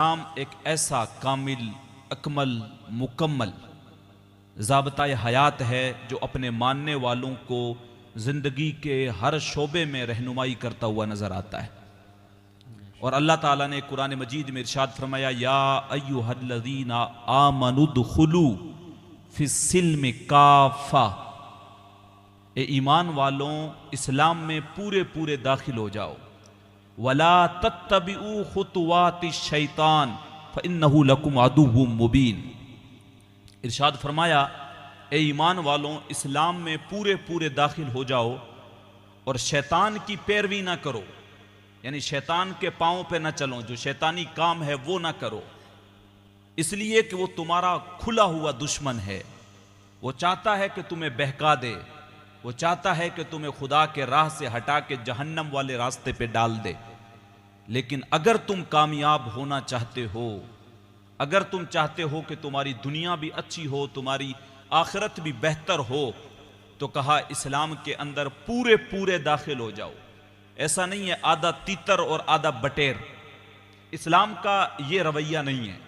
इस्लाम एक ऐसा कामिल, अकमल, मुकम्मल ज़ाब्ता हयात है जो अपने मानने वालों को ज़िंदगी के हर शोबे में रहनुमाई करता हुआ नज़र आता है। और अल्लाह ताला ने कुरान मजीद में इरशाद फरमाया, या अय्युहल्लज़ीना आमनुदखुलू फिस्सिल्मि काफ़ा, ए ईमान वालों इस्लाम में पूरे पूरे दाखिल हो जाओ। वला तत्तबिऊ खुतवाति शैतान फइन्नहु लकुम अदुव्वुम मुबीन। इरशाद फरमाया, ए ईमान वालों इस्लाम में पूरे पूरे दाखिल हो जाओ और शैतान की पैरवी ना करो, यानी शैतान के पांव पे ना चलो, जो शैतानी काम है वो ना करो, इसलिए कि वो तुम्हारा खुला हुआ दुश्मन है। वो चाहता है कि तुम्हें बहका दे, वो चाहता है कि तुम्हें खुदा के राह से हटा के जहन्नम वाले रास्ते पे डाल दे। लेकिन अगर तुम कामयाब होना चाहते हो, अगर तुम चाहते हो कि तुम्हारी दुनिया भी अच्छी हो, तुम्हारी आखिरत भी बेहतर हो, तो कहा इस्लाम के अंदर पूरे पूरे दाखिल हो जाओ। ऐसा नहीं है आधा तीतर और आधा बटेर, इस्लाम का ये रवैया नहीं है।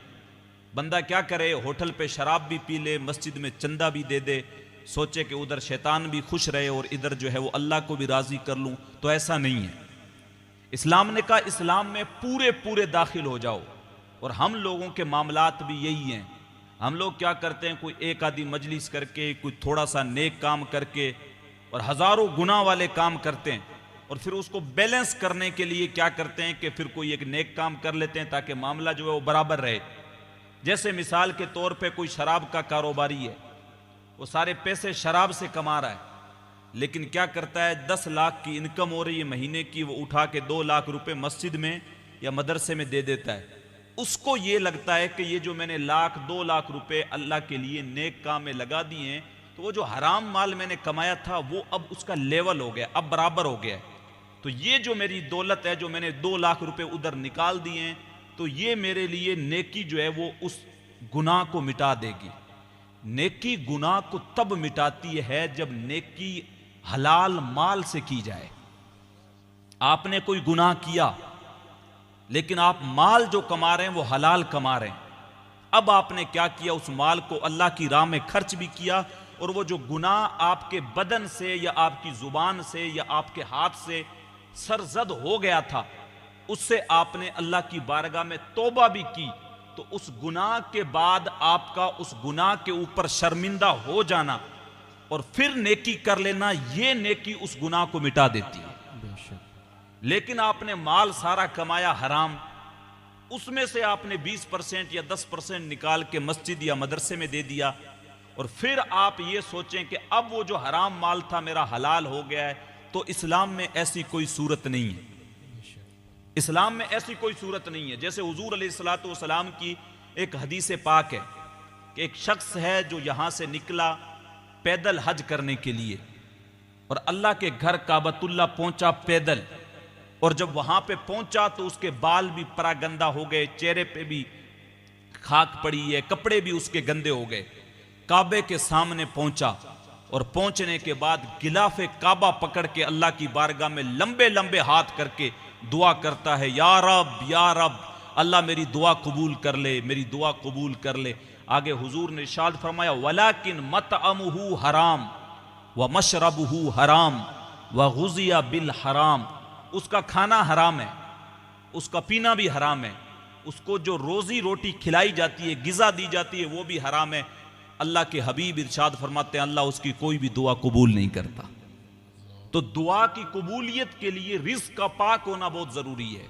बंदा क्या करे, होटल पे शराब भी पी ले, मस्जिद में चंदा भी दे दे, सोचे कि उधर शैतान भी खुश रहे और इधर जो है वो अल्लाह को भी राजी कर लूं, तो ऐसा नहीं है। इस्लाम ने कहा इस्लाम में पूरे पूरे दाखिल हो जाओ। और हम लोगों के मामलात भी यही हैं। हम लोग क्या करते हैं, कोई एक आधी मजलिस करके, कोई थोड़ा सा नेक काम करके और हजारों गुनाह वाले काम करते हैं, और फिर उसको बैलेंस करने के लिए क्या करते हैं कि फिर कोई एक नेक काम कर लेते हैं ताकि मामला जो है वो बराबर रहे। जैसे मिसाल के तौर पे कोई शराब का कारोबारी है, वो सारे पैसे शराब से कमा रहा है, लेकिन क्या करता है, 10 लाख की इनकम हो रही है महीने की, वो उठा के 2 लाख रुपए मस्जिद में या मदरसे में दे देता है। उसको ये लगता है कि ये जो मैंने 2 लाख रुपए अल्लाह के लिए नेक काम में लगा दिए हैं, तो वो जो हराम माल मैंने कमाया था वो अब उसका लेवल हो गया, अब बराबर हो गया है। तो ये जो मेरी दौलत है, जो मैंने 2 लाख रुपए उधर निकाल दिए हैं, तो ये मेरे लिए नेकी जो है वो उस गुनाह को मिटा देगी। नेकी गुनाह को तब मिटाती है जब नेकी हलाल माल से की जाए। आपने कोई गुनाह किया, लेकिन आप माल जो कमा रहे हैं वो हलाल कमा रहे हैं। अब आपने क्या किया, उस माल को अल्लाह की राह में खर्च भी किया, और वो जो गुनाह आपके बदन से या आपकी जुबान से या आपके हाथ से सरजद हो गया था, उससे आपने अल्लाह की बारगाह में तौबा भी की, तो उस गुनाह के बाद आपका उस गुनाह के ऊपर शर्मिंदा हो जाना और फिर नेकी कर लेना, ये नेकी उस गुनाह को मिटा देती है। लेकिन आपने माल सारा कमाया हराम, उसमें से आपने 20% या 10% निकाल के मस्जिद या मदरसे में दे दिया, और फिर आप ये सोचें कि अब वो जो हराम माल था मेरा हलाल हो गया है, तो इस्लाम में ऐसी कोई सूरत नहीं है। इस्लाम में ऐसी कोई सूरत नहीं है। जैसे हुजूर अलैहिस्सलातु वस्सलाम की एक हदीस पाक है कि एक शख्स है जो यहां से निकला पैदल हज करने के लिए, और अल्लाह के घर काबतुल्लाह पहुंचा पैदल, और जब वहां पे पहुंचा तो उसके बाल भी परागंदा हो गए, चेहरे पे भी खाक पड़ी है, कपड़े भी उसके गंदे हो गए। काबे के सामने पहुंचा, और पहुंचने के बाद गिलाफे काबा पकड़ के अल्लाह की बारगाह में लंबे लंबे हाथ करके दुआ करता है, या रब अल्लाह मेरी दुआ कबूल कर ले, मेरी दुआ कबूल कर ले। आगे हुजूर ने इरशाद फरमाया, वलाकिन मतअमुहु हराम व मशरबुहु हराम व गुज़िया बिल हराम। उसका खाना हराम है, उसका पीना भी हराम है, उसको जो रोजी रोटी खिलाई जाती है, गिज़ा दी जाती है, वो भी हराम है। अल्लाह के हबीब इरशाद फरमाते हैं, अल्लाह उसकी कोई भी दुआ कबूल नहीं करता। तो दुआ की कबूलियत के लिए रिज़्क़ का पाक होना बहुत जरूरी है,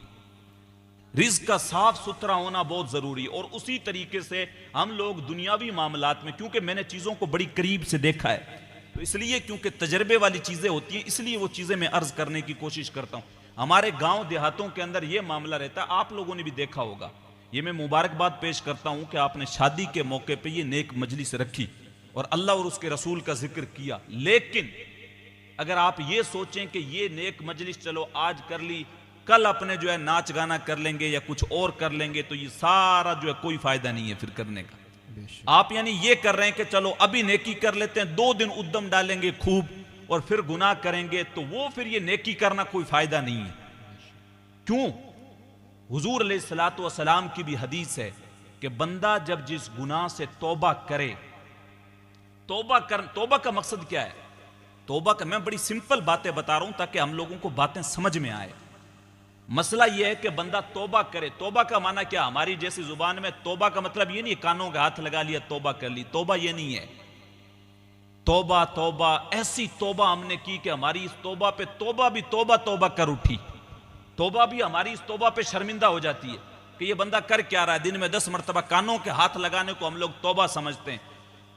रिज़्क़ का साफ सुथरा होना बहुत जरूरी है। और उसी तरीके से हम लोग दुनियावी मामलात में, क्योंकि मैंने चीजों को बड़ी करीब से देखा है, तो इसलिए क्योंकि तजर्बे वाली चीजें होती हैं, इसलिए वो चीजें मैं अर्ज करने की कोशिश करता हूं। हमारे गांव देहातों के अंदर यह मामला रहता है, आप लोगों ने भी देखा होगा। ये मैं मुबारकबाद पेश करता हूं कि आपने शादी के मौके पे ये नेक मजलिस रखी और अल्लाह और उसके रसूल का जिक्र किया। लेकिन अगर आप ये सोचें कि ये नेक मजलिस चलो आज कर ली, कल अपने जो है नाच गाना कर लेंगे या कुछ और कर लेंगे, तो ये सारा जो है कोई फायदा नहीं है फिर करने का। आप यानी ये कर रहे हैं कि चलो अभी नेकी कर लेते हैं, 2 दिन उद्यम डालेंगे खूब और फिर गुनाह करेंगे, तो वो फिर ये नेकी करना कोई फायदा नहीं है। क्यों? हुजूर अलैहिस्सलातु वस्सलाम की भी हदीस है कि बंदा जब जिस गुनाह से तौबा करे, तौबा का मकसद क्या है? तौबा का, मैं बड़ी सिंपल बातें बता रहा हूं ताकि हम लोगों को बातें समझ में आए। मसला यह है कि बंदा तौबा करे। तौबा का माना क्या? हमारी जैसी जुबान में तौबा का मतलब ये नहीं कानों के हाथ लगा लिया तौबा कर ली, तौबा ये नहीं है। तौबा तौबा ऐसी तौबा हमने की कि हमारी इस तौबा पे तौबा भी तौबा तौबा कर उठी, तौबा भी हमारी इस तौबा पे शर्मिंदा हो जाती है कि ये बंदा कर क्या रहा है। दिन में 10 मरतबा कानों के हाथ लगाने को हम लोग तौबा समझते हैं।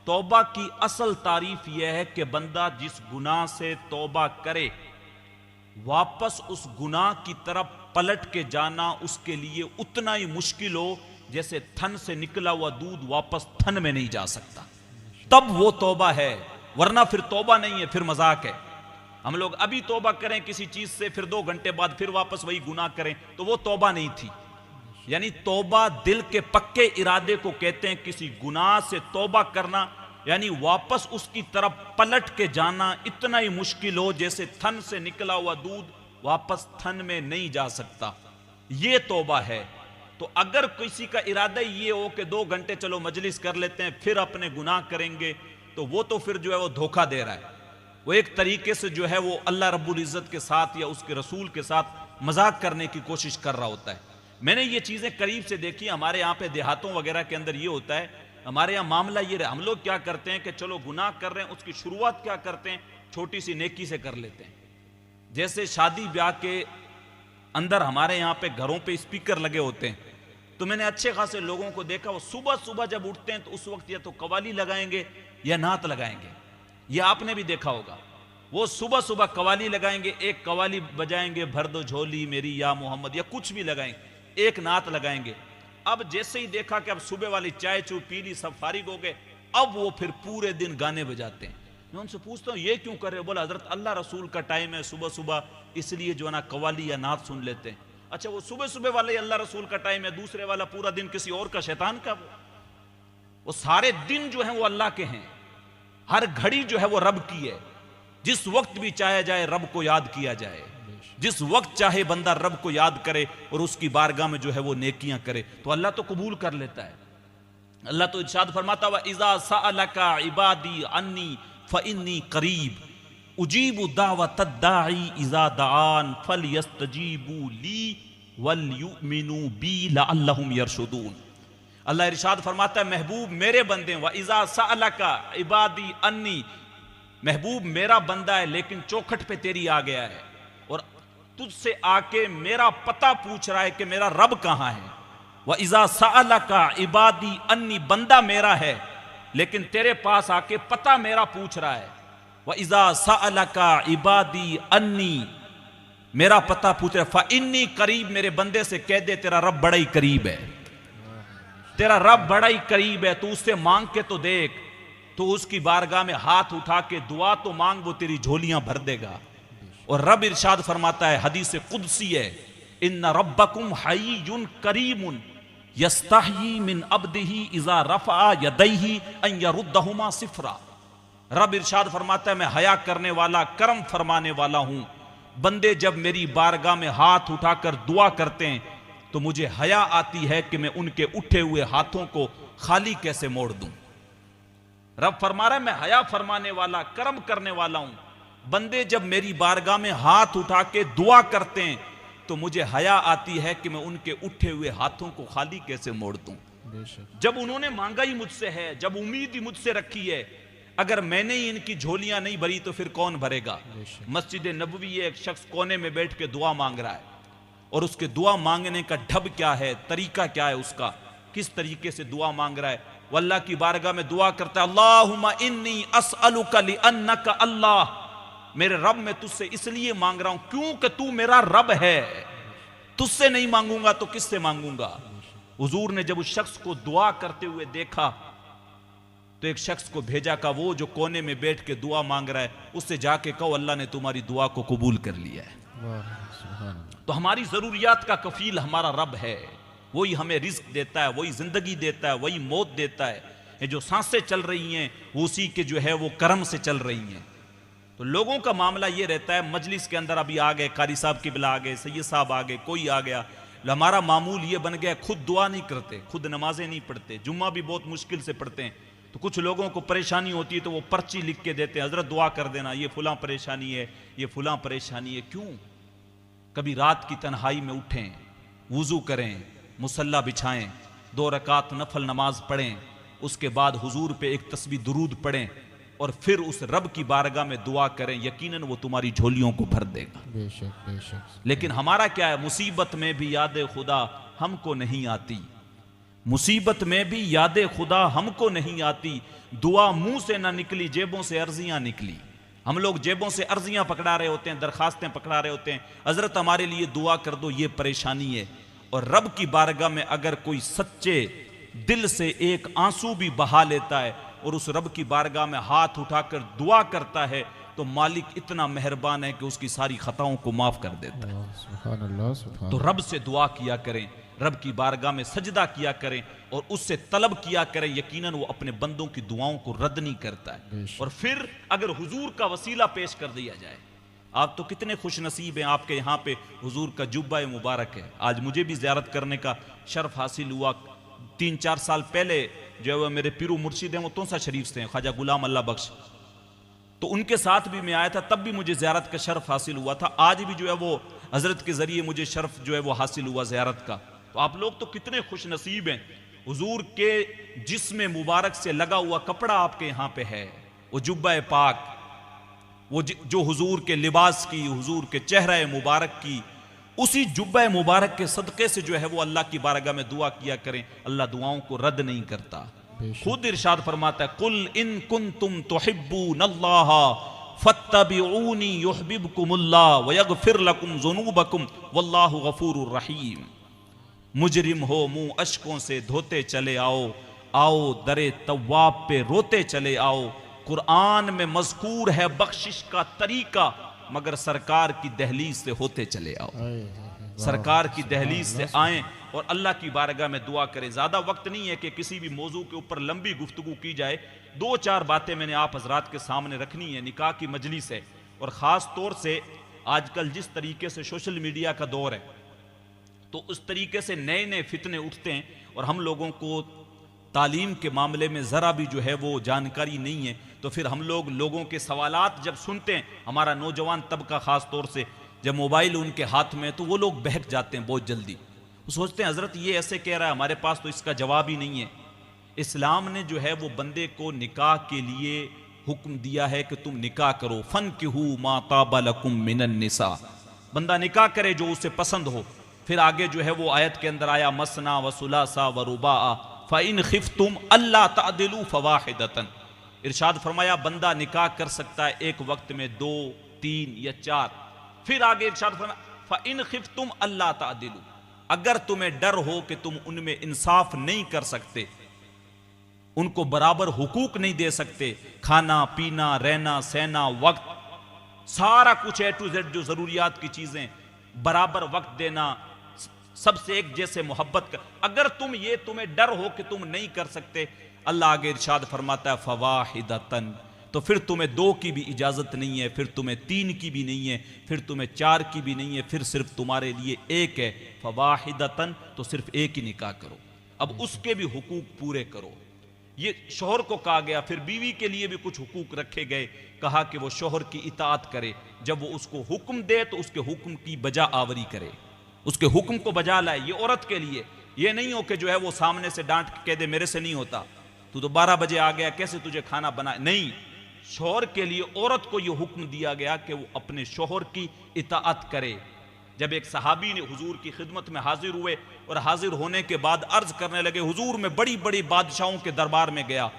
तौबा की असल तारीफ यह है कि बंदा जिस गुनाह से तौबा करे, वापस उस गुनाह की तरफ पलट के जाना उसके लिए उतना ही मुश्किल हो जैसे थन से निकला हुआ दूध वापस थन में नहीं जा सकता, तब वो तौबा है। वरना फिर तौबा नहीं है, फिर मजाक है। हम लोग अभी तौबा करें किसी चीज से, फिर 2 घंटे बाद फिर वापस वही गुनाह करें, तो वो तौबा नहीं थी। यानी तौबा दिल के पक्के इरादे को कहते हैं। किसी गुनाह से तौबा करना यानी वापस उसकी तरफ पलट के जाना इतना ही मुश्किल हो जैसे थन से निकला हुआ दूध वापस थन में नहीं जा सकता, ये तौबा है। तो अगर किसी का इरादा ये हो कि 2 घंटे चलो मजलिस कर लेते हैं फिर अपने गुनाह करेंगे, तो वो तो फिर जो है वो धोखा दे रहा है। वो एक तरीके से जो है वो अल्लाह रब्बुल इज्जत के साथ या उसके रसूल के साथ मजाक करने की कोशिश कर रहा होता है। मैंने ये चीजें करीब से देखी। हमारे यहाँ पे देहातों वगैरह के अंदर ये होता है, हमारे यहाँ मामला ये रहा, हम लोग क्या करते हैं कि चलो गुनाह कर रहे हैं, उसकी शुरुआत क्या करते हैं, छोटी सी नेकी से कर लेते हैं। जैसे शादी ब्याह के अंदर हमारे यहाँ पे घरों पे स्पीकर लगे होते हैं, तो मैंने अच्छे खासे लोगों को देखा वो सुबह सुबह जब उठते हैं तो उस वक्त या तो कवाली लगाएंगे या नात लगाएंगे। ये आपने भी देखा होगा, वो सुबह सुबह कवाली लगाएंगे, एक कवाली बजाएंगे भर दो झोली मेरी या मोहम्मद, या कुछ भी लगाएंगे, एक नात लगाएंगे। अब जैसे ही देखा कि अब सुबह वाली चाय चू पी ली, सब फारिग हो गए, अब वो फिर पूरे दिन गाने बजाते हैं। मैं उनसे पूछता हूँ ये क्यों कर रहे हो? बोला हजरत अल्लाह रसूल का टाइम है सुबह सुबह, इसलिए जो है ना कवाली या नात सुन लेते हैं। अच्छा, वो सुबह सुबह वाले अल्लाह रसूल का टाइम है, दूसरे वाला पूरा दिन किसी और का, शैतान का। वो सारे दिन जो है वो अल्लाह के हैं, हर घड़ी जो है वो रब की है। जिस वक्त भी चाहे जाए रब को याद किया जाए, जिस वक्त चाहे बंदा रब को याद करे और उसकी बारगाह में जो है वो नेकियां करे, तो अल्लाह तो कबूल कर लेता है। अल्लाह तो इरशाद फरमाता हुआ इज़ा सअलका इबादी अन्नी फइन्नी करीब उजीबु दावतद दाई इज़ा दआन फलयस्तजीबू ली वलयुमिनू बी लअल्लहुम यरशुदून। अल्लाह इरशाद फरमाता है महबूब मेरे बंदे, व इज़ा सअलका इबादी अन्नी, महबूब मेरा बंदा है लेकिन चौखट पे तेरी आ गया है और तुझसे आके मेरा पता पूछ रहा है कि मेरा रब कहां है। व इज़ा सअलका इबादी अन्नी, बंदा मेरा है लेकिन तेरे पास आके पता मेरा पूछ रहा है। व इज़ा सअलका इबादी अन्नी, मेरा पता पूछ रहा है, फ़इन्नी करीब, मेरे बंदे से कह दे तेरा रब बड़ा ही करीब है, तेरा रब बड़ा ही करीब है, तू उससे मांग के तो देख, तो उसकी बारगाह में हाथ उठा के दुआ तो मांग, वो तेरी झोलियां भर देगा। और रब इरशाद फरमाता है, हदीस कुदसी है, इन्ना रब्बकुम हय्युन करीमुन यस्तही मिन अब्दिही इज़ा रफ़अ यदैही अन यरुद्दहुमा सिफरा। रब इरशाद फरमाता है मैं हया करने वाला, करम फरमाने वाला हूं। बंदे जब मेरी बारगाह में हाथ उठाकर दुआ करते हैं तो मुझे हया आती है कि मैं उनके उठे हुए हाथों को खाली कैसे मोड़ दूं। रब फरमा रहा है मैं हया फरमाने वाला, करम करने वाला हूं। बंदे जब मेरी बारगाह में हाथ उठा के दुआ करते हैं तो मुझे हया आती है कि मैं उनके उठे हुए हाथों को खाली कैसे मोड़ दूं। जब उन्होंने मांगा ही मुझसे है, जब उम्मीद ही मुझसे रखी है, अगर मैंने ही इनकी झोलियां नहीं भरी तो फिर कौन भरेगा। मस्जिद नबवी एक शख्स कोने में बैठ के दुआ मांग रहा है और उसके दुआ मांगने का ढब क्या है, तरीका क्या है उसका, किस तरीके से दुआ मांग रहा है। वो अल्लाह की बारगाह में दुआ करता है, अल्लाहुम्मा इन्नी अस्अलुका लिअन्नका अल्लाह, मेरे रब मैं तुझसे इसलिए मांग रहा हूं क्योंकि तू मेरा रब है, तुझसे नहीं मांगूंगा तो किससे मांगूंगा। हुजूर ने जब उस शख्स को दुआ करते हुए देखा तो एक शख्स को भेजा का वो जो कोने में बैठ के दुआ मांग रहा है उससे जाके कहो अल्लाह ने तुम्हारी दुआ को कबूल कर लिया है। तो हमारी जरूरियात का कफील हमारा रब है, वही हमें रिज्क देता है, वही जिंदगी देता है, वही मौत देता है। ये जो सांसें चल रही हैं वो उसी के जो है वो कर्म से चल रही हैं। तो लोगों का मामला ये रहता है, मजलिस के अंदर अभी आ गए, कारी साहब की बिला आ गए, सैयद साहब आ गए, कोई आ गया, हमारा मामूल ये बन गया, खुद दुआ नहीं करते, खुद नमाजें नहीं पढ़ते, जुम्मा भी बहुत मुश्किल से पढ़ते हैं। तो कुछ लोगों को परेशानी होती है तो वो पर्ची लिख के देते हैं, हजरत दुआ कर देना, ये फुला परेशानी है, ये फुला परेशानी है। क्यों? कभी रात की तन्हाई में उठें, वुजू करें, मुसल्ला बिछाएं, 2 रकात नफल नमाज पढ़ें, उसके बाद हुजूर पे एक तस्बीह दुरूद पढ़ें और फिर उस रब की बारगाह में दुआ करें, यकीनन वो तुम्हारी झोलियों को भर देगा। बेशक बेशक। लेकिन हमारा क्या है, मुसीबत में भी याद खुदा हमको नहीं आती, मुसीबत में भी याद खुदा हमको नहीं आती, दुआ मुंह से ना निकली, जेबों से अर्जियां निकली। हम लोग जेबों से अर्जियां पकड़ा रहे होते हैं, दरखास्तें पकड़ा रहे होते हैं, हजरत हमारे लिए दुआ कर दो, ये परेशानी है। और रब की बारगाह में अगर कोई सच्चे दिल से एक आंसू भी बहा लेता है और उस रब की बारगाह में हाथ उठाकर दुआ करता है, तो मालिक इतना मेहरबान है कि उसकी सारी खताओं को माफ कर देता है। सुभान अल्लाह, सुभान। तो रब से दुआ किया करें, रब की बारगाह में सजदा किया करें और उससे तलब किया करें, यकीनन वो अपने बंदों की दुआओं को रद्द नहीं करता है। और फिर अगर हुजूर का वसीला पेश कर दिया जाए, आप तो कितने खुश नसीब हैं, आपके यहाँ पे हुजूर का जुब्बा मुबारक है। आज मुझे भी ज़ियारत करने का शर्फ हासिल हुआ। 3-4 साल पहले जो है वो मेरे पीरू मुर्शिद हैं, वो तोसा शरीफ से हैं, ख्वाजा गुलाम अल्लाह बख्श, तो उनके साथ भी मैं आया था, तब भी मुझे ज़ियारत का शर्फ हासिल हुआ था। आज भी जो है वो हजरत के ज़रिए मुझे शर्फ जो है वो हासिल हुआ ज़ियारत का। तो आप लोग तो कितने खुश नसीब हैं, हुजूर के जिस्म मुबारक से लगा हुआ कपड़ा आपके यहाँ पे है, वो जुब्बा पाक, वो जो हुजूर के लिबास की, हुजूर के चेहरा मुबारक की, उसी जुब्बा मुबारक के सदक़े से जो है वो अल्लाह की बारगाह में दुआ किया करें, अल्लाह दुआओं को रद्द नहीं करता। खुद इरशाद फरमाता है, कुल इन कुंतुम तुहिब्बूनल्लाह फत्तबिऊनी युहब्बिबकुमुल्लाह व यगफिर लकुम ज़ुनूबकुम वल्लाहु गफूरुर रहीम। मुजरिम हो, मुंह अश्कों से धोते चले आओ, आओ दरे तव्वाब पे रोते चले आओ। कुरान में मज़कूर है बख्शिश का तरीका, मगर सरकार की दहलीज से होते चले आओ। सरकार की दहलीज से आएं और अल्लाह की बारगाह में दुआ करें। ज़्यादा वक्त नहीं है कि किसी भी मौजू के ऊपर लंबी गुफ्तगू की जाए। 2-4 बातें मैंने आप हजरात के सामने रखनी है। निकाह की मजलिस है और ख़ास तौर से आजकल जिस तरीके से सोशल मीडिया का दौर है, तो उस तरीके से नए नए फितने उठते हैं और हम लोगों को तालीम के मामले में ज़रा भी जो है वो जानकारी नहीं है। तो फिर हम लोगों के सवालात जब सुनते हैं, हमारा नौजवान तबका ख़ास तौर से जब मोबाइल उनके हाथ में है, तो वो लोग बहक जाते हैं बहुत जल्दी। वो सोचते हैं हज़रत ये ऐसे कह रहा है, हमारे पास तो इसका जवाब ही नहीं है। इस्लाम ने जो है वो बंदे को निकाह के लिए हुक्म दिया है कि तुम निकाह करो। फनकिहू मा ताबा लकुम मिनन निसा, बंदा निकाह करे जो उसे पसंद हो। फिर आगे जो है वो आयत के अंदर आया, मसना व सुलासा व रुबा फ़इन खिफ्तुम अल्ला तादिलू फ़वाहिदतन। इरशाद फरमाया बंदा निकाह कर सकता है एक वक्त में 2, 3 या 4। फिर आगे इरशाद फरमाया फ़इन खिफ्तुम अल्ला तादिलू, अगर तुम्हें डर हो कि तुम उनमें इंसाफ नहीं कर सकते, उनको बराबर हुकूक नहीं दे सकते, खाना पीना रहना सहना वक्त सारा कुछ A to Z जो जरूरियात की चीजें बराबर वक्त देना, सबसे एक जैसे मोहब्बत कर, अगर तुम्हें डर हो कि तुम नहीं कर सकते, अल्लाह आगे इरशाद फरमाता है फवाहिदतन, तो फिर तुम्हें 2 की भी इजाजत नहीं है, फिर तुम्हें 3 की भी नहीं है, फिर तुम्हें 4 की भी नहीं है, फिर सिर्फ तुम्हारे लिए 1 है। फवाहिदतन, तो सिर्फ 1 ही निकाह करो। अब उसके भी हुकूक पूरे करो। ये शोहर को कहा गया। फिर बीवी के लिए भी कुछ हुकूक रखे गए, कहा कि वो शोहर की इताअत करे, जब वो उसको हुक्म दे तो उसके हुक्म की बजा आवरी करे, उसके हुक्म को बजा लाए। ये औरत के लिए ये नहीं हो कि जो है वो सामने से डांट के कह दे मेरे से नहीं होता, तू तो 12 बजे आ गया, कैसे तुझे खाना बनाए। नहीं, शोहर के लिए औरत को ये हुक्म दिया गया कि वो अपने शोहर की इताअत करे। जब एक सहाबी ने हुजूर की खिदमत में हाजिर हुए और हाजिर होने के बाद अर्ज करने लगे, हुजूर मैं बड़ी बड़ी बादशाहों के दरबार में गया,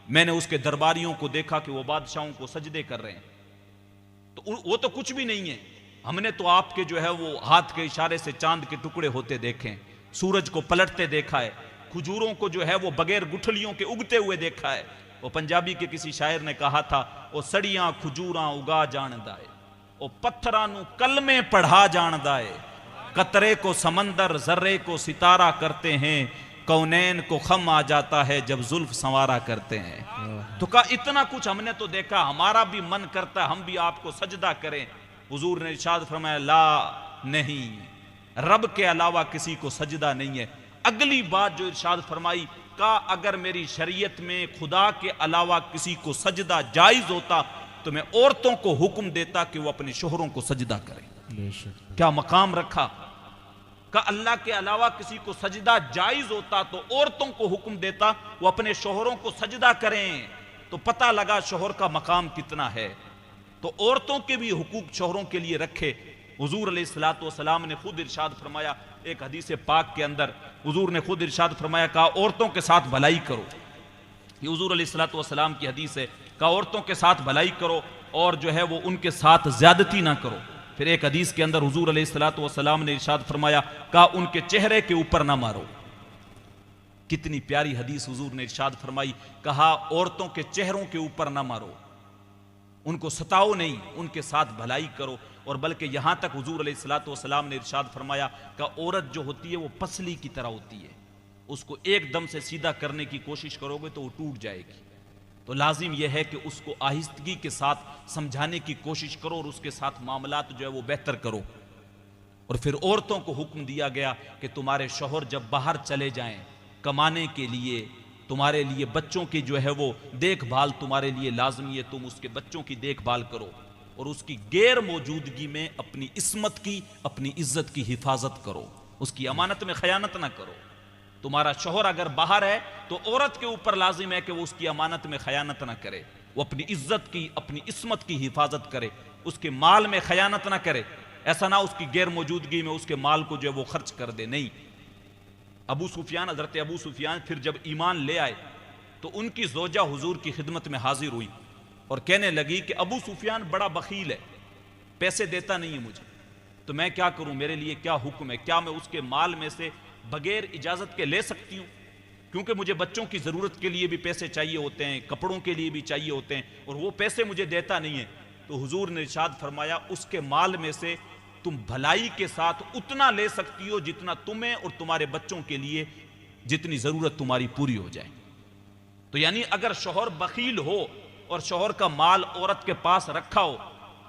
मैंने उसके दरबारियों को देखा कि वो बादशाहों को सजदे कर रहे हैं, तो वो तो कुछ भी नहीं है। हमने तो आपके जो है वो हाथ के इशारे से चांद के टुकड़े होते देखे, सूरज को पलटते देखा है, खजूरों को जो है वो बगैर गुठलियों के उगते हुए देखा है। वो पंजाबी के किसी शायर ने कहा था, वो सड़ियां खजूरां उगा जानदा है, वो पत्थरां नू कलमे पढ़ा जानदा है, कतरे को समंदर जर्रे को सितारा करते हैं, कौनैन को खम आ जाता है जब जुल्फ संवारा करते हैं। तो कहा इतना कुछ हमने तो देखा, हमारा भी मन करता हम भी आपको सजदा करें। हुजूर ने इरशाद फरमाया ला नहीं, रब के अलावा किसी को सजदा नहीं है। अगली बात जो इरशाद फरमाई, का अगर मेरी शरीयत में खुदा के अलावा किसी को सजदा जायज होता तो मैं औरतों को हुक्म देता कि वो अपने शोहरों को सजदा करें। बेशक क्या मकाम रखा। का अल्लाह के अलावा किसी को सजदा जायज होता तो औरतों को हुक्म देता वो अपने शोहरों को सजदा करें। तो पता लगा शोहर का मकाम कितना है। तो औरतों के भी हुकूक शोहरों के लिए रखे। हुजूर अलैहिस्सलातु वस्सलाम ने खुद इरशाद फरमाया, एक हदीस पाक के अंदर हुजूर ने खुद इरशाद फरमाया, कहा औरतों के साथ भलाई करो। ये हुजूर अलैहिस्सलातु वस्सलाम की हदीस है। कहा औरतों के साथ भलाई करो और जो है वो उनके साथ ज्यादती ना करो। फिर एक हदीस के अंदर हुजूर अलैहिस्सलातु वस्सलाम ने इरशाद फरमाया, कहा उनके चेहरे के ऊपर ना मारो। कितनी प्यारी हदीस हुजूर ने इरशाद फरमाई। कहा औरतों के चेहरों के ऊपर ना मारो, उनको सताओ नहीं, उनके साथ भलाई करो। और बल्कि यहां तक हुजूर अलैहिस्सलातु वस्सलाम ने इरशाद फरमाया कि औरत जो होती है वो पसली की तरह होती है, उसको एकदम से सीधा करने की कोशिश करोगे तो वो टूट जाएगी। तो लाजिम यह है कि उसको आहिस्तगी के साथ समझाने की कोशिश करो और उसके साथ मामलात जो है वो बेहतर करो। और फिर औरतों को हुक्म दिया गया कि तुम्हारे शौहर जब बाहर चले जाएं कमाने के लिए, तुम्हारे लिए बच्चों की जो है वो देखभाल तुम्हारे लिए लाजमी है, तुम उसके बच्चों की देखभाल करो और उसकी गैर मौजूदगी में अपनी इस्मत की, अपनी इज्जत की हिफाजत करो, उसकी अमानत में खयानत ना करो। तुम्हारा शौहर अगर बाहर है तो औरत के ऊपर लाजिम है कि वो उसकी अमानत में खयानत ना करे, वो अपनी इज्जत की, अपनी इस्मत की हिफाजत करे, उसके माल में खयानत ना करे। ऐसा ना उसकी गैर मौजूदगी में उसके माल को जो है वो खर्च कर दे, नहीं। अबू सुफियान, हजरत अबू सुफियान फिर जब ईमान ले आए तो उनकी जोजा हुजूर की खिदमत में हाजिर हुई और कहने लगी कि अबू सुफियान बड़ा बखील है, पैसे देता नहीं है मुझे, तो मैं क्या करूं, मेरे लिए क्या हुक्म है, क्या मैं उसके माल में से बगैर इजाजत के ले सकती हूं? क्योंकि मुझे बच्चों की जरूरत के लिए भी पैसे चाहिए होते हैं, कपड़ों के लिए भी चाहिए होते हैं, और वो पैसे मुझे देता नहीं है। तो हुजूर ने इरशाद फरमाया, उसके माल में से तुम भलाई के साथ उतना ले सकती हो जितना तुम्हें और तुम्हारे बच्चों के लिए, जितनी जरूरत तुम्हारी पूरी हो जाए। तो यानी अगर शौहर बखील हो और शौहर का माल औरत के पास रखा हो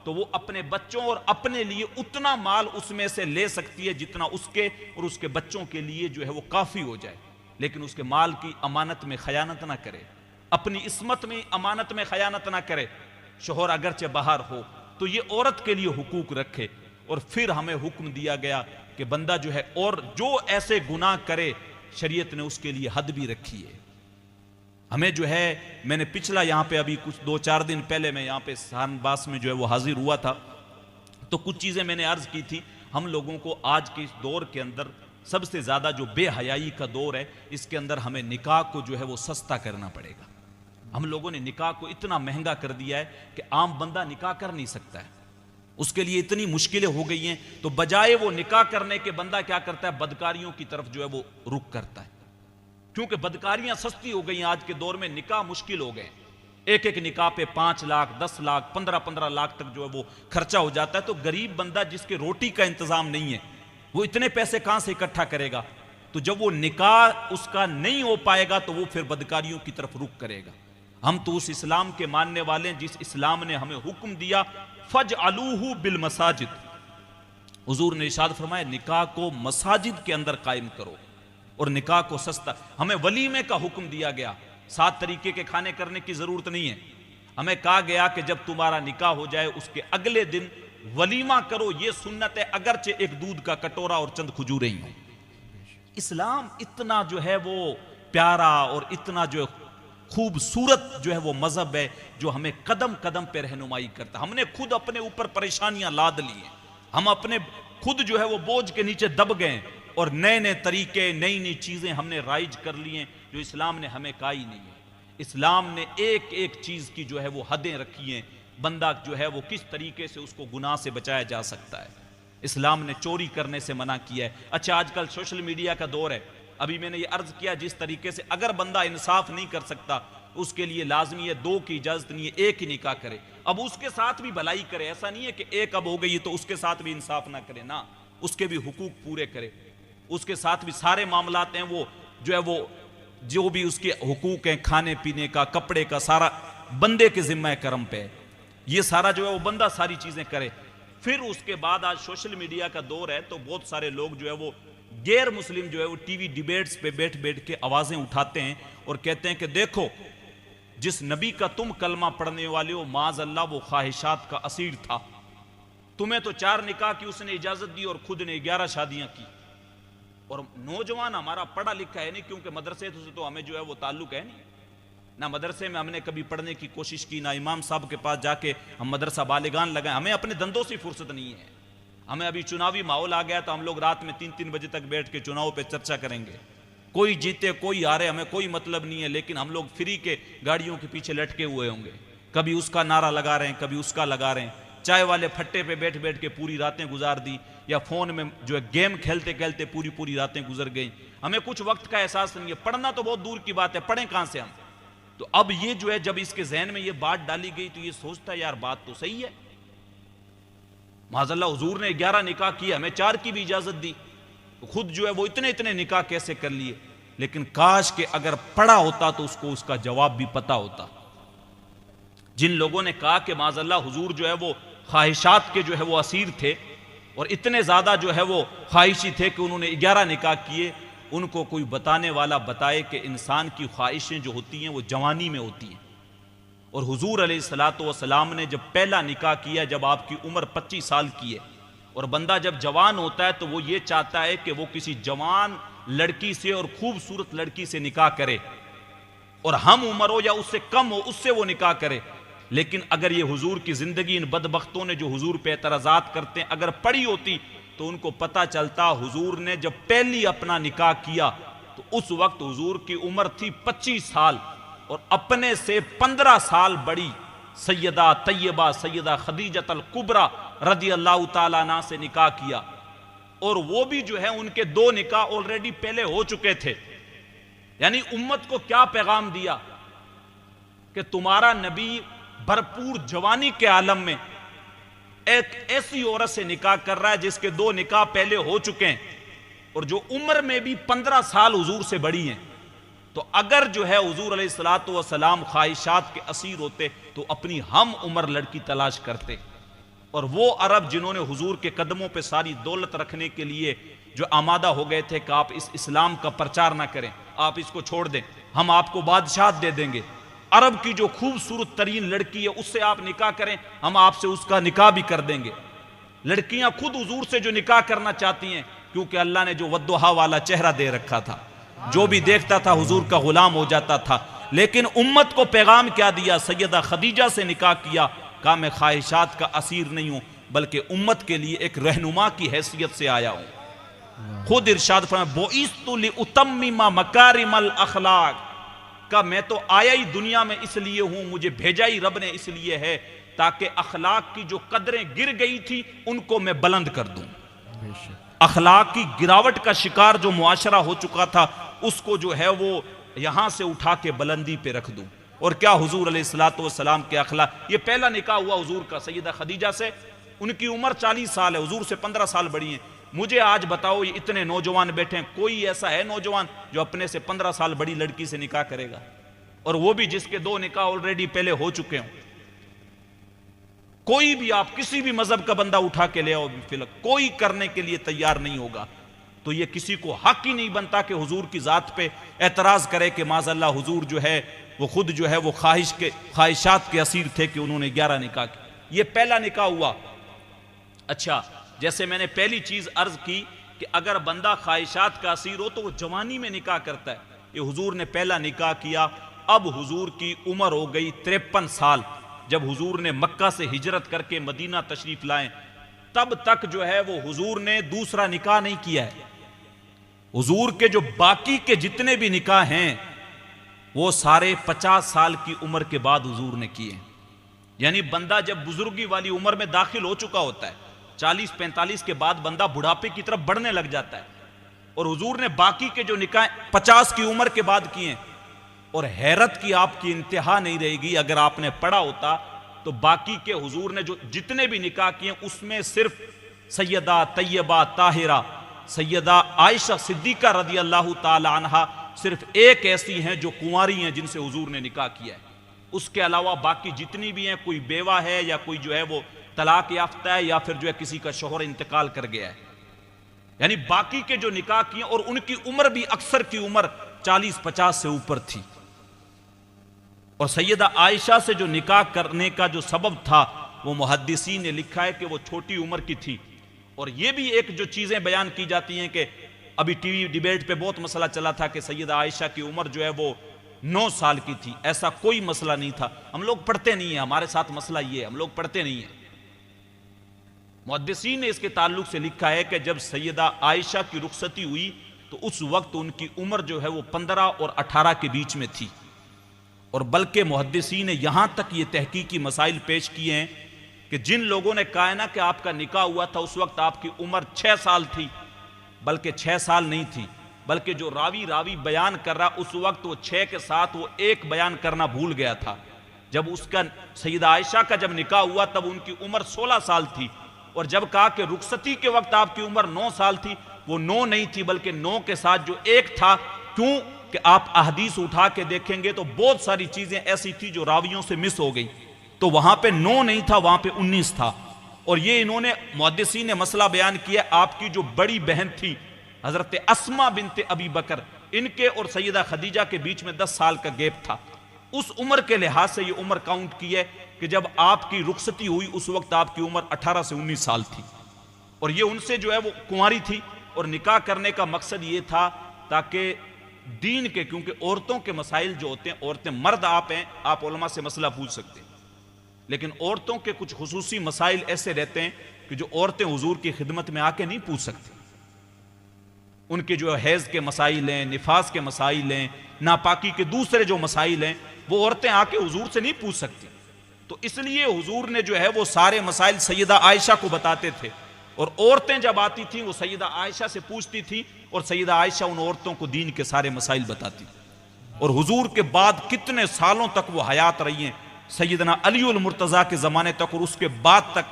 तो वो अपने बच्चों और अपने लिए उतना माल उसमें से ले सकती है जितना उसके और उसके बच्चों के लिए जो है वो काफी हो जाए, लेकिन उसके माल की अमानत में खयानत ना करे, अपनी इस्मत में अमानत में खयानत ना करे। शौहर अगरचे बाहर हो तो ये औरत के लिए हुकूक रखे। और फिर हमें हुक्म दिया गया कि बंदा जो है और जो ऐसे गुनाह करे, शरीयत ने उसके लिए हद भी रखी है। हमें जो है, मैंने पिछला यहाँ पे अभी कुछ 2-4 दिन पहले मैं यहाँ पे शानबास में जो है वो हाजिर हुआ था, तो कुछ चीज़ें मैंने अर्ज की थी। हम लोगों को आज के इस दौर के अंदर सबसे ज़्यादा जो बेहयाई का दौर है, इसके अंदर हमें निकाह को जो है वो सस्ता करना पड़ेगा। हम लोगों ने निकाह को इतना महंगा कर दिया है कि आम बंदा निकाह कर नहीं सकता है, उसके लिए इतनी मुश्किलें हो गई हैं। तो बजाय वो निकाह करने के बंदा क्या करता है, बदकारियों की तरफ जो है वो रुख करता है, क्योंकि बदकारियां सस्ती हो गई। आज के दौर में निकाह मुश्किल हो गए, एक एक निकाह पे 5 लाख 10 लाख 15-15 लाख तक जो है वो खर्चा हो जाता है। तो गरीब बंदा जिसके रोटी का इंतजाम नहीं है, वो इतने पैसे कहां से इकट्ठा करेगा? तो जब वो निकाह उसका नहीं हो पाएगा तो वो फिर बदकारियों की तरफ रुख करेगा। हम तो उस इस्लाम के मानने वाले हैं जिस इस्लाम ने हमें हुक्म दिया, फज अलूहू बिल मसाजिद। हुजूर ने इरशाद फरमाया, निकाह को मसाजिद के अंदर कायम करो और निकाह को सस्ता। हमें वलीमे का हुक्म दिया गया, 7 तरीके के खाने करने की जरूरत नहीं है। हमें कहा गया कि जब तुम्हारा निकाह हो जाए उसके अगले दिन वलीमा करो, ये सुन्नत है, अगरचे एक दूध का कटोरा और चंद खजूरें ही हो। इस्लाम इतना जो है वो प्यारा और इतना जो खूबसूरत जो है वो मजहब है, जो हमें कदम कदम पे रहनुमाई करता। हमने खुद अपने ऊपर परेशानियां लाद ली हैं, हम अपने खुद जो है वो बोझ के नीचे दब गए और नए नए तरीके, नई नई चीजें हमने राइज कर ली हैं जो इस्लाम ने हमें कहा ही नहीं है। इस्लाम ने एक एक चीज की जो है वो हदें रखी हैं, बंदा जो है वो किस तरीके से उसको गुनाह से बचाया जा सकता है। इस्लाम ने चोरी करने से मना किया है। अच्छा, आजकल सोशल मीडिया का दौर है, अभी मैंने ये अर्ज किया जिस तरीके से अगर बंदा इंसाफ नहीं कर सकता उसके लिए लाजमी है 2 की इजाजत नहीं है, 1 ही निकाह करे। अब उसके साथ भी भलाई करे, ऐसा नहीं है कि एक अब हो गई तो उसके साथ भी इंसाफ ना करे, ना, उसके भी हुकूक पूरे करे, उसके साथ भी सारे मामलात हैं वो जो है वो जो भी उसके हुकूक हैं, खाने पीने का, कपड़े का, सारा बंदे के जिम्मा करम पे, ये सारा जो है वो बंदा सारी चीजें करे। फिर उसके बाद आज सोशल मीडिया का दौर है, तो बहुत सारे लोग जो है वो गैर मुस्लिम जो है वो टीवी डिबेट्स पे बैठ बैठ के आवाजें उठाते हैं और कहते हैं कि देखो, जिस नबी का तुम कलमा पढ़ने वाले हो, माज अल्लाह वो ख्वाहिशात का असीर था। तुम्हें तो 4 निकाह की उसने इजाजत दी और खुद ने 11 शादियां की। और नौजवान हमारा पढ़ा लिखा है नहीं, क्योंकि मदरसे से तो हमें जो है वो ताल्लुक है नहीं ना, मदरसे में हमने कभी पढ़ने की कोशिश की, ना इमाम साहब के पास जाके हम मदरसा बालिगान लगाए। हमें अपने धंधों से फुर्सत नहीं है। हमें अभी चुनावी माहौल आ गया तो हम लोग रात में 3-3 बजे तक बैठ के चुनाव पे चर्चा करेंगे। कोई जीते कोई हारे हमें कोई मतलब नहीं है, लेकिन हम लोग फ्री के गाड़ियों के पीछे लटके हुए होंगे। कभी उसका नारा लगा रहे हैं, कभी उसका लगा रहे हैं। चाय वाले फट्टे पे बैठ बैठ के पूरी रातें गुजार दी, या फोन में जो है गेम खेलते खेलते पूरी पूरी रातें गुजर गई। हमें कुछ वक्त का एहसास नहीं है। पढ़ना तो बहुत दूर की बात है, पढ़ें कहां से हम। तो अब ये जो है, जब इसके जहन में ये बात डाली गई तो ये सोचता है यार बात तो सही है। माज़अल्लाह हुजूर ने 11 निकाह किए, हमें 4 की भी इजाजत दी, तो खुद जो है वो इतने इतने निकाह कैसे कर लिए। लेकिन काश के अगर पढ़ा होता तो उसको उसका जवाब भी पता होता। जिन लोगों ने कहा कि माज़अल्लाह हुजूर जो है वो ख्वाहिशात के जो है वो असीर थे और इतने ज्यादा जो है वो ख्वाहिशी थे कि उन्होंने 11 निकाह किए, उनको कोई बताने वाला बताए कि इंसान की ख्वाहिशें जो होती हैं वो जवानी में होती हैं। और हुजूर अलैहिस्सलातु वस्सलाम ने जब पहला निकाह किया, जब आपकी उम्र 25 साल की है, और बंदा जब जवान होता है तो वो ये चाहता है कि वो किसी जवान लड़की से और खूबसूरत लड़की से निकाह करे, और हम उम्र हो या उससे कम हो उससे वो निकाह करे। लेकिन अगर ये हुजूर की जिंदगी इन बदबख्तों ने जो हुजूर पे एतराजात करते हैं अगर पढ़ी होती तो उनको पता चलता हुजूर ने जब पहली अपना निकाह किया तो उस वक्त हुजूर की उम्र थी 25 साल और अपने से 15 साल बड़ी सैयदा तैयबा सैयदा खदीजतुल कुबरा रदी अल्लाह ताला अन्हा से निकाह किया। और वो भी जो है उनके 2 निकाह ऑलरेडी पहले हो चुके थे। यानी उम्मत को क्या पैगाम दिया कि तुम्हारा नबी भरपूर जवानी के आलम में एक ऐसी औरत से निकाह कर रहा है जिसके 2 निकाह पहले हो चुके हैं और जो उम्र में भी 15 साल हुजूर से बड़ी हैं। तो अगर जो है हुजूर अलैहिस्सलातु वस्सलाम ख्वाहिशात के असीर होते तो अपनी हम उम्र लड़की तलाश करते। और वो अरब जिन्होंने हुजूर के कदमों पे सारी दौलत रखने के लिए जो आमादा हो गए थे कि आप इस इस्लाम का प्रचार ना करें, आप इसको छोड़ दें, हम आपको बादशाह दे देंगे, अरब की जो खूबसूरत तरीन लड़की है उससे आप निकाह करें, हम आपसे उसका निकाह भी कर देंगे। लड़कियां खुद हुजूर से जो निकाह करना चाहती हैं, क्योंकि अल्लाह ने जो वद्दुहा वाला चेहरा दे रखा था, जो भी देखता था हुजूर का गुलाम हो जाता था। लेकिन उम्मत को पैगाम क्या दिया, सैयदा खदीजा से निकाह किया, कहा मैं ख्वाहिशात का असीर नहीं हूं बल्कि उम्मत के लिए एक रहनुमा की हैसियत से आया हूं। खुद इरशाद फरमाया बुइस्तु लिउतम्मिमा मकारिमल अखलाक, का मैं तो आया ही दुनिया में इसलिए हूं, मुझे भेजा ही रब ने इसलिए है ताकि अखलाक की जो कदरें गिर गई थी उनको मैं बुलंद कर दूं। अखलाक की गिरावट का शिकार जो मुआशरा हो चुका था उसको जो है वो यहां से उठा के बुलंदी पे रख दूं। और क्या हुजूर अलैहिस्सलातु वस्सलाम के अखलाक, ये पहला निकाह हुआ हुजूर का सैयदा खदीजा से, उनकी उम्र 40 साल है, हुजूर से 15 साल बड़ी है। मुझे आज बताओ ये इतने नौजवान बैठे हैं, कोई ऐसा है नौजवान जो अपने से 15 साल बड़ी लड़की से निकाह करेगा, और वो भी जिसके 2 निकाह ऑलरेडी पहले हो चुके हों। कोई भी आप किसी भी मजहब का बंदा उठा के ले आओ, कोई करने के लिए तैयार नहीं होगा। तो ये किसी को हक ही नहीं बनता कि हुजूर की जात पे एतराज करे कि माज़अल्लाह हुजूर जो है वो खुद जो है वो ख्वाहिशात के असीर थे कि उन्होंने 11 निकाह किए। ये पहला निकाह हुआ। अच्छा, जैसे मैंने पहली चीज अर्ज की कि अगर बंदा ख्वाहिशात का असीर हो तो वो जवानी में निकाह करता है। ये हुजूर ने पहला निकाह किया। अब हुजूर की उम्र हो गई 53 साल। जब हुजूर ने मक्का से हिजरत करके मदीना तशरीफ लाए तब तक जो है वो हुजूर ने दूसरा निकाह नहीं किया है। हुजूर के जो बाकी के जितने भी निकाह हैं वो सारे 50 साल की उम्र के बाद हुजूर ने किए। यानी बंदा जब बुजुर्गी वाली उम्र में दाखिल हो चुका होता है, 40-45 के बाद बंदा बुढ़ापे की तरफ बढ़ने लग जाता है, और हुजूर ने बाकी के जो निकाह 50 की उम्र के बाद किए। और हैरत की आपकी इंतहा नहीं रहेगी, अगर आपने पढ़ा होता तो बाकी के हुजूर ने जो जितने भी निकाह किए उसमें सिर्फ सैयदा तैयबा ताहिरा सैयदा आयशा सिद्दीका रदी अल्लाह ताला अन्हा सिर्फ एक ऐसी हैं जो कुंवारी हैं जिनसे हुजूर ने निकाह किया है। उसके अलावा बाकी जितनी भी हैं, कोई बेवा है या कोई जो है वो तलाक याफ्ता है या फिर जो है किसी का शौहर इंतकाल कर गया है। यानी बाकी के जो निकाह किए और उनकी उम्र भी अक्सर की उम्र 40-50 से ऊपर थी। और सैयदा आयशा से जो निकाह करने का जो सबब था वो मुहद्दिसीन ने लिखा है कि वो छोटी उम्र की थी। और ये भी एक जो चीजें बयान की जाती हैं कि अभी टीवी डिबेट पे बहुत मसला चला था कि सैयदा आयशा की उम्र जो है वो 9 साल की थी। ऐसा कोई मसला नहीं था। हम लोग पढ़ते नहीं है, हमारे साथ मसला ये है, हम लोग पढ़ते नहीं है। मुहद्दिसीन ने इसके ताल्लुक से लिखा है कि जब सैयदा आयशा की रुखसती हुई तो उस वक्त उनकी उम्र जो है वो 15 और 18 के बीच में थी। और बल्कि मुहद्दिसीन ने यहां तक ये तहकीकी मसाइल पेश किए हैं कि जिन लोगों ने कहा है ना कि आपका निकाह हुआ था उस वक्त आपकी उम्र 6 साल थी, बल्कि 6 साल नहीं थी, बल्कि जो रावी बयान कर रहा उस वक्त वो 6 के साथ वो 1 बयान करना भूल गया था। जब उसका सैयदा आयशा का जब निकाह हुआ तब उनकी उम्र 16 साल थी। और जब कहा कि रुखसती के वक्त आपकी उम्र 9 साल थी, वो 9 नहीं थी बल्कि 9 के साथ जो 1 था। क्यों कि आप अहदीस उठा के देखेंगे तो बहुत सारी चीजें ऐसी थी जो रावियों से मिस हो गई। तो वहां पे 9 नहीं था, वहां पे 19 था। और ये इन्होंने मुहद्दिसीन ने मसला बयान किया। आपकी जो बड़ी बहन थी हजरत अस्मा बिनते अबी बकर, इनके और सैयदा खदीजा के बीच में 10 साल का गैप था। उस उम्र के लिहाज से ये उम्र काउंट की है कि जब आपकी रुखसती हुई उस वक्त आपकी उम्र 18 से 19 साल थी। और ये उनसे जो है वो कुंवारी थी। और निकाह करने का मकसद ये था ताकि दीन के, क्योंकि औरतों के मसाइल जो होते हैं, औरतें, मर्द आप हैं, आप उलमा से मसला पूछ सकते हैं, लेकिन औरतों के कुछ खुसूसी मसाइल ऐसे रहते हैं कि जो औरतें हुजूर की खिदमत में आके नहीं पूछ सकती। उनके जो हैज के मसाइल हैं, निफास के मसाइल हैं, नापाकी के दूसरे जो मसाइल हैं, वो औरतें आके हुजूर से नहीं पूछ सकती। तो इसलिए हुजूर ने जो है वो सारे मसाइल सैयदा आयशा को बताते थे। और औरतें जब आती थी वो सैयदा आयशा से पूछती थी और सैयदा आयशा उन औरतों को दीन के सारे मसाइल बताती। और हुजूर के बाद कितने सालों तक वो हयात रही हैं, सैयदना अलीउल मुर्तजा के जमाने तक, और उसके बाद तक।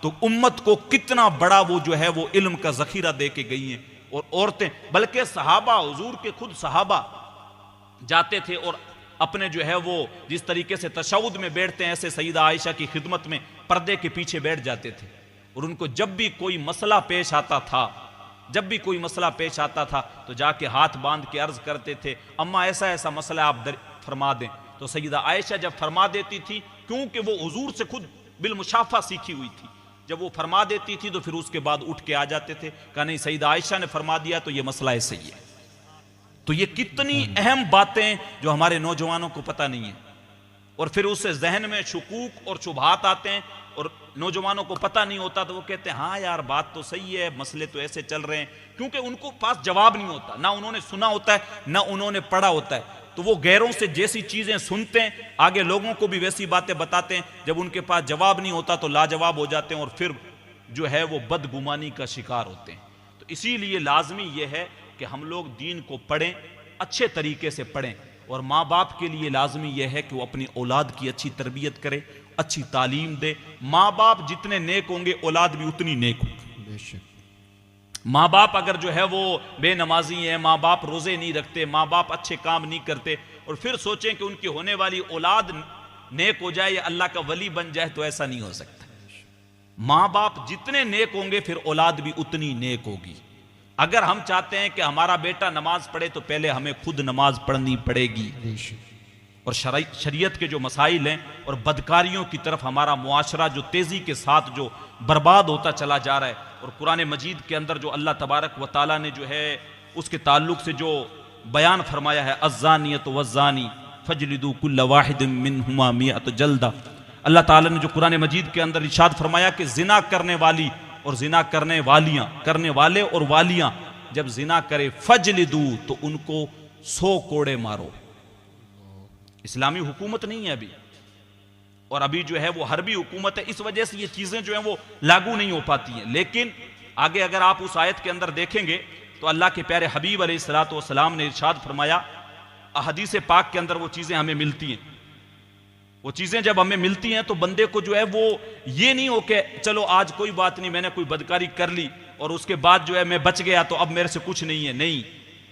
तो उम्मत को कितना बड़ा वो जो है वो इल्म का जखीरा दे के गई हैं। और औरतें, बल्कि सहाबा, हुजूर के खुद सहाबा जाते थे और अपने जो है वो जिस तरीके से तशहुद में बैठते हैं ऐसे सैयदा आयशा की खिदमत में पर्दे के पीछे बैठ जाते थे। और उनको जब भी कोई मसला पेश आता था, जब भी कोई मसला पेश आता था तो जाके हाथ बांध के अर्ज करते थे, अम्मा ऐसा ऐसा मसला आप फरमा दें। तो सैयदा आयशा जब फरमा देती थी, क्योंकि वो हुजूर से खुद बिलमुशाफा सीखी हुई थी, जब वो फरमा देती थी तो फिर उसके बाद उठ के आ जाते थे, कहा नहीं सैयदा आयशा ने फरमा दिया तो ये मसला ऐसे ही है। तो ये कितनी अहम बातें जो हमारे नौजवानों को पता नहीं है। और फिर उससे जहन में शुकूक और शुबहात आते हैं और नौजवानों को पता नहीं होता तो वो कहते हैं हाँ यार बात तो सही है, मसले तो ऐसे चल रहे हैं, क्योंकि उनको पास जवाब नहीं होता, ना उन्होंने सुना होता है ना उन्होंने पढ़ा होता है। तो वो गैरों से जैसी चीजें सुनते हैं आगे लोगों को भी वैसी बातें बताते हैं, जब उनके पास जवाब नहीं होता तो लाजवाब हो जाते हैं और फिर जो है वो बदगुमानी का शिकार होते हैं। तो इसीलिए लाजमी ये है कि हम लोग दीन को पढ़ें, अच्छे तरीके से पढ़ें। और माँ बाप के लिए लाजमी यह है कि वो अपनी औलाद की अच्छी तरबियत करे, अच्छी तालीम दे। माँ बाप जितने नेक होंगे औलाद भी उतनी नेक होगी। माँ बाप अगर जो है वो बेनमाजी है, माँ बाप रोजे नहीं रखते, माँ बाप अच्छे काम नहीं करते और फिर सोचें कि उनकी होने वाली औलाद नेक हो जाए या अल्लाह का वली बन जाए, तो ऐसा नहीं हो सकता। माँ बाप जितने नेक होंगे फिर औलाद भी उतनी नेक होगी। अगर हम चाहते हैं कि हमारा बेटा नमाज पढ़े तो पहले हमें खुद नमाज पढ़नी पड़ेगी। और शरीयत के जो मसाइल हैं और बदकारियों की तरफ हमारा मुआशरा जो तेजी के साथ जो बर्बाद होता चला जा रहा है, और कुरान मजीद के अंदर जो अल्लाह तबारक व ताला ने जो है उसके ताल्लुक से जो बयान फरमाया है, अज़्ज़ानियतु वज़्ज़ानी फजलिदू कुल्ल वाहिदिन मिनहुमा मिअत जल्दा। अल्लाह ताला ने जो कुरान मजीद के अंदर इरशाद फरमाया कि जिना करने वाली और जिना करने वालियां, करने वाले और वालियां जब जिना करे फजलिदू तो उनको 100 कोड़े मारो। इस्लामी हुकूमत नहीं है अभी, और अभी जो है वो हरबी हुकूमत है, इस वजह से ये चीजें जो है वो लागू नहीं हो पाती हैं। लेकिन आगे अगर आप उस आयत के अंदर देखेंगे तो अल्लाह के प्यारे हबीब अलैहिस्सलातु वस्सलाम ने इरशाद फरमाया, अहदीस पाक के अंदर वो चीजें हमें मिलती हैं। वो चीजें जब हमें मिलती हैं तो बंदे को जो है वो ये नहीं हो के चलो आज कोई बात नहीं, मैंने कोई बदकारी कर ली और उसके बाद जो है मैं बच गया तो अब मेरे से कुछ नहीं है। नहीं,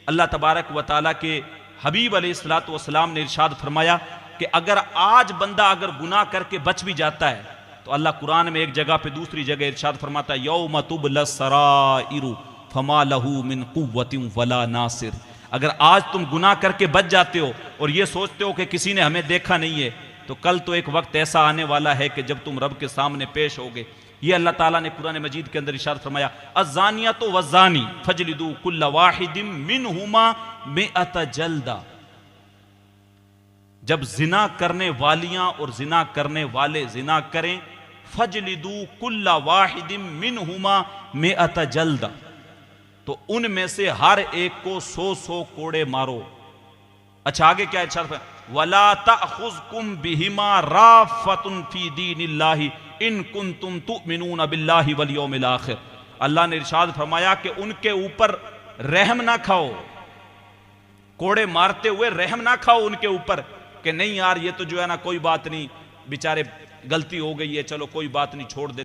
अल्लाह तबारक व ताला के हबीब अलैहिस्सलातु वस्सलाम ने इरशाद फरमाया कि अगर आज बंदा अगर गुनाह करके बच भी जाता है तो अल्लाह कुरान में एक जगह पे दूसरी जगह इरशाद फरमाता है, यौम तुबलस सराइरु फमा लहू मिन कुव्वतिन वला नासिर। अगर आज तुम गुनाह करके बच जाते हो और ये सोचते हो कि किसी ने हमें देखा नहीं है, तो कल तो एक वक्त ऐसा आने वाला है कि जब तुम रब के सामने पेश होगे। ये अल्लाह ताला ने कुरान मजीद के अंदर इरशाद फरमाया, अज़्ज़ानियतु वज़्ज़ानी फजलिदू कुल्ल वाहिदिम मिनहुमा मिअत जल्दा। जब जिना करने वालियां और जिना करने वाले जिना करें, फजलिदू कुल्ल वाहिदिम मिनहुमा मिअत जल्दा, तो उनमें से हर एक को 100 कोड़े मारो। अच्छा आगे क्या इरशाद, वला तअखुज़कुम बिहिमा राफ़तुन फी दीनिल्लाहि इन कुंतुम तुमिनून बिल्लाहि वल यौमिल आखिर। अल्लाह ने इरशाद फरमाया कि उनके ऊपर रहम ना खाओ, कोड़े मारते हुए रहम ना खाओ उनके ऊपर कि नहीं यार ये तो जो है ना कोई बात नहीं, बेचारे गलती हो गई है, चलो कोई बात नहीं छोड़ दे।